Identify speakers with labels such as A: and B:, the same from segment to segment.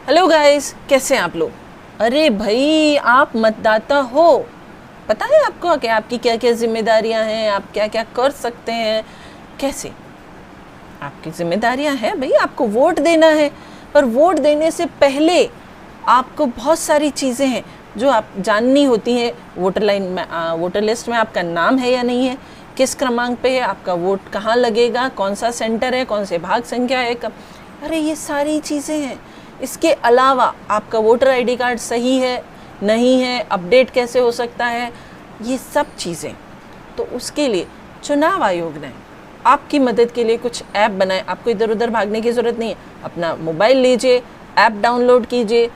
A: Hello guys, कैसे हैं आप लोग। अरे भाई, आप मतदाता हो, पता है आपको कि आपकी क्या क्या जिम्मेदारियां हैं, आप क्या क्या कर सकते हैं। कैसे आपकी जिम्मेदारियां हैं भाई, आपको वोट देना है। पर वोट देने से पहले आपको बहुत सारी चीज़ें हैं जो आप जाननी होती हैं। वोटर लिस्ट में आपका नाम है या नहीं है, किस क्रमांक पे है, आपका वोट कहाँ लगेगा, कौन सा सेंटर है, कौन से भाग संख्या है, कब। अरे ये सारी चीज़ें हैं। इसके अलावा आपका वोटर आईडी कार्ड सही है नहीं है, अपडेट कैसे हो सकता है, ये सब चीज़ें। तो उसके लिए चुनाव आयोग ने आपकी मदद के लिए कुछ ऐप बनाए। आपको इधर उधर भागने की ज़रूरत नहीं है। अपना मोबाइल लीजिए, ऐप डाउनलोड कीजिए,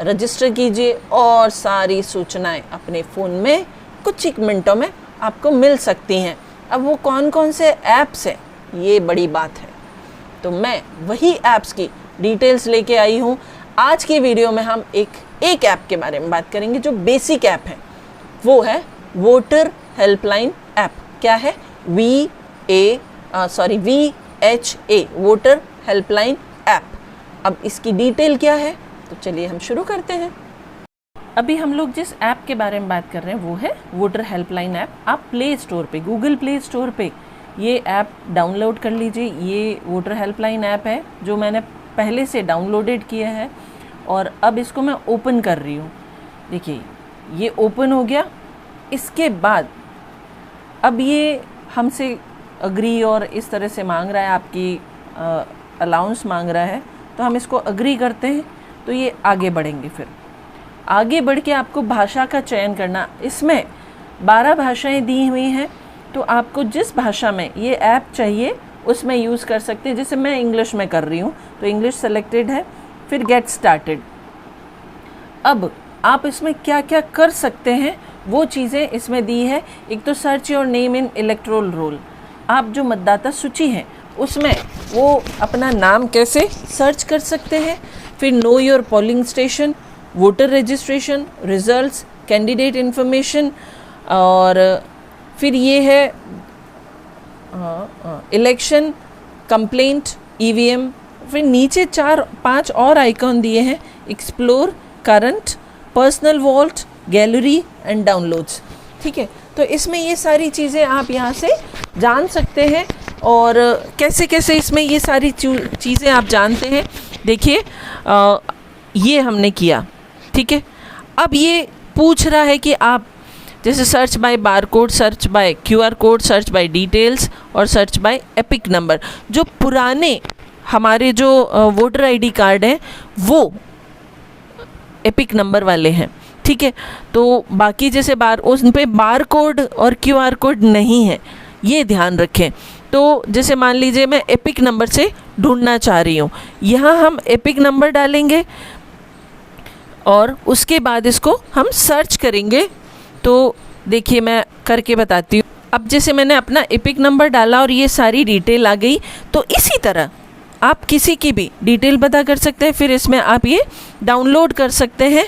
A: रजिस्टर कीजिए और सारी सूचनाएं अपने फ़ोन में कुछ एक मिनटों में आपको मिल सकती हैं। अब वो कौन कौन से ऐप्स हैं, ये बड़ी बात है। तो मैं वही ऐप्स की डिटेल्स लेके आई हूँ। आज की वीडियो में हम एक ऐप के बारे में बात करेंगे जो बेसिक ऐप है। वो है वोटर हेल्पलाइन ऐप। क्या है? VHA voter helpline app. अब इसकी डिटेल क्या है, तो चलिए हम शुरू करते हैं। अभी हम लोग जिस ऐप के बारे में बात कर रहे हैं वो है वोटर हेल्पलाइन ऐप। आप प्ले स्टोर पे, गूगल प्ले स्टोर पे ये ऐप डाउनलोड कर लीजिए। ये वोटर हेल्पलाइन ऐप है जो मैंने पहले से डाउनलोडेड किया है और अब इसको मैं ओपन कर रही हूँ। देखिए ये ओपन हो गया। इसके बाद अब ये हमसे अग्री और इस तरह से मांग रहा है, आपकी अलाउंस मांग रहा है, तो हम इसको अग्री करते हैं तो ये आगे बढ़ेंगे। फिर आगे बढ़ के आपको भाषा का चयन करना। इसमें 12 भाषाएं दी हुई हैं, तो आपको जिस भाषा में ये ऐप चाहिए उसमें यूज़ कर सकते हैं। जैसे मैं इंग्लिश में कर रही हूँ तो इंग्लिश सेलेक्टेड है। फिर गेट स्टार्टेड। अब आप इसमें क्या क्या कर सकते हैं वो चीज़ें इसमें दी है। एक तो search your name in electoral roll. आप जो मतदाता सूची हैं उसमें वो अपना नाम कैसे सर्च कर सकते हैं। फिर know your polling station, voter registration, results, candidate information, और फिर ये है इलेक्शन, कंप्लेंट, ईवीएम। फिर नीचे 4-5 और आइकॉन दिए हैं, explore, current, personal vault, gallery and downloads. ठीक है, तो इसमें ये सारी चीज़ें आप यहाँ से जान सकते हैं। और कैसे कैसे इसमें ये सारी चीज़ें आप जानते हैं। देखिए ये हमने किया, ठीक है। अब ये पूछ रहा है कि आप जैसे search by barcode, search by QR code, search by details और सर्च बाय एपिक नंबर। जो पुराने हमारे जो वोटर आईडी कार्ड हैं वो एपिक नंबर वाले हैं, ठीक है। तो बाकी जैसे उन पे बारकोड और QR कोड नहीं है, ये ध्यान रखें। तो जैसे मान लीजिए मैं एपिक नंबर से ढूंढना चाह रही हूँ, यहाँ हम एपिक नंबर डालेंगे और उसके बाद इसको हम सर्च करेंगे। तो देखिए मैं करके बताती हूँ। अब जैसे मैंने अपना एपिक नंबर डाला और ये सारी डिटेल आ गई, तो इसी तरह आप किसी की भी डिटेल पता कर सकते हैं। फिर इसमें आप ये डाउनलोड कर सकते हैं।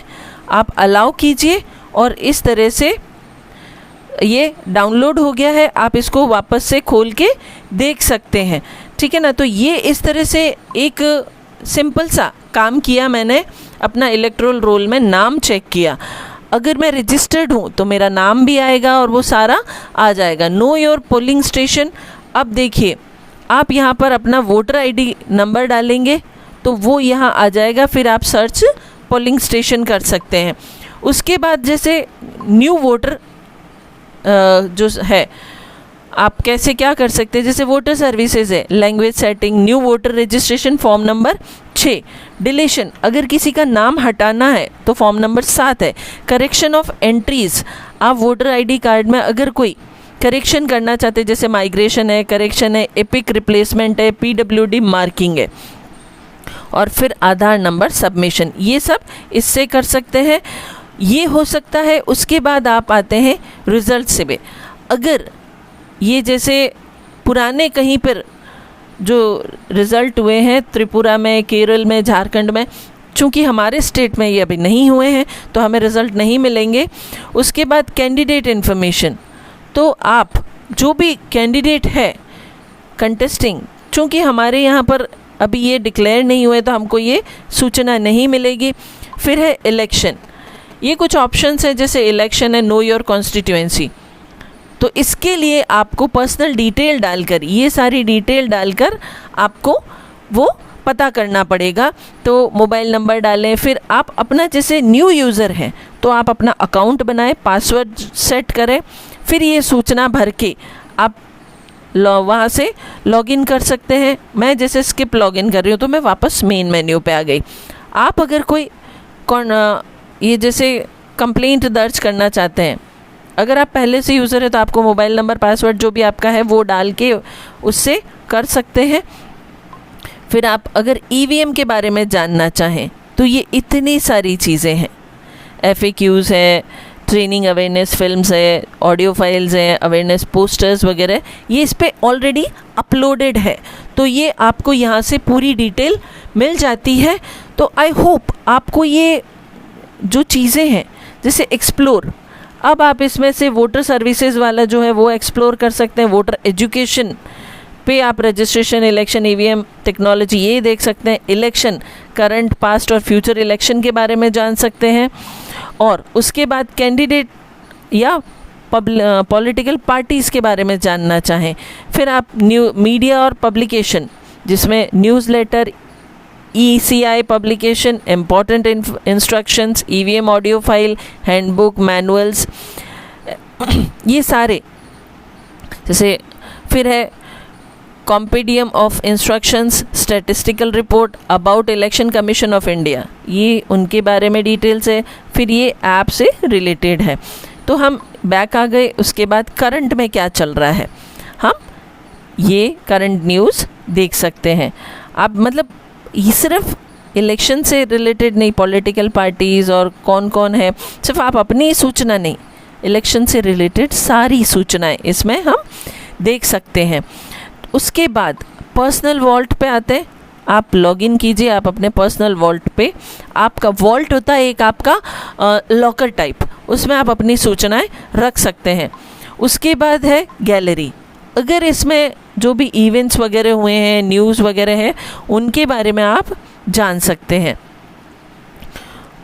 A: आप अलाउ कीजिए और इस तरह से ये डाउनलोड हो गया है। आप इसको वापस से खोल के देख सकते हैं, ठीक है ना। तो ये इस तरह से एक सिंपल सा काम किया मैंने। अपना इलेक्टोरल रोल में नाम चेक किया। अगर मैं रजिस्टर्ड हूँ तो मेरा नाम भी आएगा और वो सारा आ जाएगा। Know your polling station. अब देखिए आप यहाँ पर अपना वोटर आईडी नंबर डालेंगे तो वो यहाँ आ जाएगा। फिर आप सर्च पोलिंग स्टेशन कर सकते हैं। उसके बाद जैसे न्यू वोटर जो है, आप कैसे क्या कर सकते हैं। जैसे वोटर सर्विसेज है, language setting, new voter registration, form number 6। Deletion, अगर किसी का नाम हटाना है तो फॉर्म नंबर 7 है। करेक्शन ऑफ एंट्रीज़, आप वोटर आईडी कार्ड में अगर कोई करेक्शन करना चाहते हैं, जैसे माइग्रेशन है, करेक्शन है, एपिक रिप्लेसमेंट है, PWD मार्किंग है, और फिर आधार नंबर सबमिशन, ये सब इससे कर सकते हैं। ये हो सकता है। उसके बाद आप आते हैं रिज़ल्ट से भी। अगर ये जैसे पुराने कहीं पर जो रिज़ल्ट हुए हैं त्रिपुरा में, केरल में, झारखंड में, चूँकि हमारे स्टेट में ये अभी नहीं हुए हैं तो हमें रिज़ल्ट नहीं मिलेंगे। उसके बाद कैंडिडेट इन्फॉर्मेशन, तो आप जो भी कैंडिडेट है कंटेस्टिंग, चूँकि हमारे यहाँ पर अभी ये डिक्लेयर नहीं हुए तो हमको ये सूचना नहीं मिलेगी। फिर है इलेक्शन, ये कुछ ऑप्शंस है, जैसे इलेक्शन है, नो योर कॉन्स्टिट्यूएंसी, तो इसके लिए आपको पर्सनल डिटेल डालकर, ये सारी डिटेल डालकर आपको वो पता करना पड़ेगा। तो मोबाइल नंबर डालें, फिर आप अपना, जैसे न्यू यूज़र हैं तो आप अपना अकाउंट बनाएं, पासवर्ड सेट करें, फिर ये सूचना भर के आप वहाँ से लॉगिन कर सकते हैं। मैं जैसे स्किप लॉगिन कर रही हूँ तो मैं वापस मेन मेन्यू पे आ गई। आप अगर कोई ये जैसे कंप्लेंट दर्ज करना चाहते हैं, अगर आप पहले से यूज़र है तो आपको मोबाइल नंबर, पासवर्ड जो भी आपका है वो डाल के उससे कर सकते हैं। फिर आप अगर ईवीएम के बारे में जानना चाहें तो ये इतनी सारी चीज़ें हैं, FAQs है, ट्रेनिंग अवेयरनेस फिल्म्स है, ऑडियो फाइल्स हैं, अवेयरनेस पोस्टर्स वगैरह, ये इस पर ऑलरेडी अपलोडेड है, तो ये आपको यहाँ से पूरी डिटेल मिल जाती है। तो आई होप आपको ये जो चीज़ें हैं, जैसे एक्सप्लोर, अब आप इसमें से वोटर सर्विसेज वाला जो है वो एक्सप्लोर कर सकते हैं, वोटर एजुकेशन पे आप रजिस्ट्रेशन, इलेक्शन, ईवीएम टेक्नोलॉजी ये देख सकते हैं, इलेक्शन करंट, पास्ट और फ्यूचर इलेक्शन के बारे में जान सकते हैं, और उसके बाद कैंडिडेट या पॉलिटिकल पार्टीज़ के बारे में जानना चाहें, फिर आप मीडिया और पब्लिकेशन, जिसमें newsletter, ECI publication, important instructions, EVM audio file, handbook, manuals, ये सारे, जैसे फिर है compendium of instructions, statistical report about election commission of India, ये उनके बारे में डिटेल्स है। फिर ये ऐप से रिलेटेड है। तो हम बैक आ गए, उसके बाद करंट में क्या चल रहा है, हम ये करंट न्यूज़ देख सकते हैं। आप मतलब ये सिर्फ इलेक्शन से रिलेटेड नहीं, पॉलिटिकल पार्टीज़ और कौन कौन है, सिर्फ आप अपनी सूचना नहीं, इलेक्शन से रिलेटेड सारी सूचनाएं इसमें हम देख सकते हैं। उसके बाद पर्सनल वॉल्ट पे आते हैं, आप लॉगिन कीजिए, आप अपने पर्सनल वॉल्ट पे, आपका वॉल्ट होता है एक आपका लॉकर टाइप, उसमें आप अपनी सूचनाएं रख सकते हैं। उसके बाद है गैलरी, अगर इसमें जो भी इवेंट्स वगैरह हुए हैं, न्यूज़ वगैरह है, उनके बारे में आप जान सकते हैं।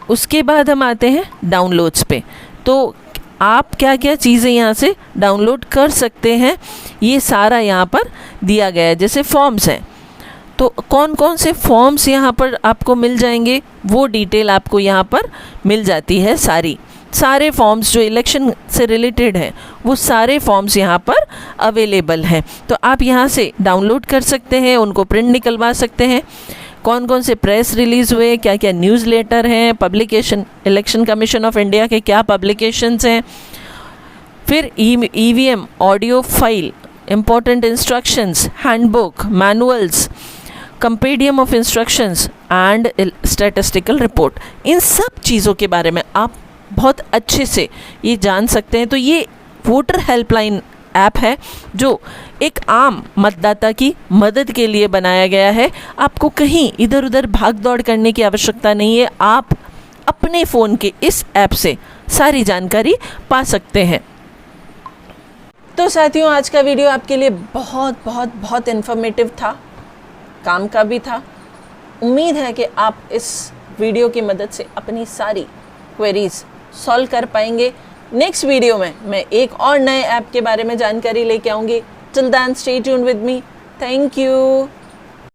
A: उसके बाद हम आते हैं डाउनलोड्स पे, तो आप क्या क्या चीज़ें यहाँ से डाउनलोड कर सकते हैं, ये सारा यहाँ पर दिया गया है। जैसे फॉर्म्स हैं, तो कौन कौन से फॉर्म्स यहाँ पर आपको मिल जाएंगे, वो डिटेल आपको यहाँ पर मिल जाती है। सारे फॉर्म्स जो इलेक्शन से रिलेटेड हैं वो सारे फॉर्म्स यहाँ पर अवेलेबल हैं, तो आप यहाँ से डाउनलोड कर सकते हैं, उनको प्रिंट निकलवा सकते हैं। कौन कौन से प्रेस रिलीज़ हुए, क्या क्या न्यूज़ लेटर हैं, publication, election commission of India के क्या पब्लिकेशंस हैं, फिर EVM audio file, important instructions, handbook, manuals, compendium of instructions and statistical report, इन सब चीज़ों के बारे में आप बहुत अच्छे से ये जान सकते हैं। तो ये वोटर हेल्पलाइन ऐप है जो एक आम मतदाता की मदद के लिए बनाया गया है। आपको कहीं इधर उधर भाग दौड़ करने की आवश्यकता नहीं है, आप अपने फ़ोन के इस ऐप से सारी जानकारी पा सकते हैं। तो साथियों, आज का वीडियो आपके लिए बहुत बहुत बहुत इन्फॉर्मेटिव था, काम का भी था। उम्मीद है कि आप इस वीडियो की मदद से अपनी सारी क्वेरीज सॉल्व कर पाएंगे। नेक्स्ट वीडियो में मैं एक और नए ऐप के बारे में जानकारी लेके आऊँगी। Till then stay tuned with me. Thank you.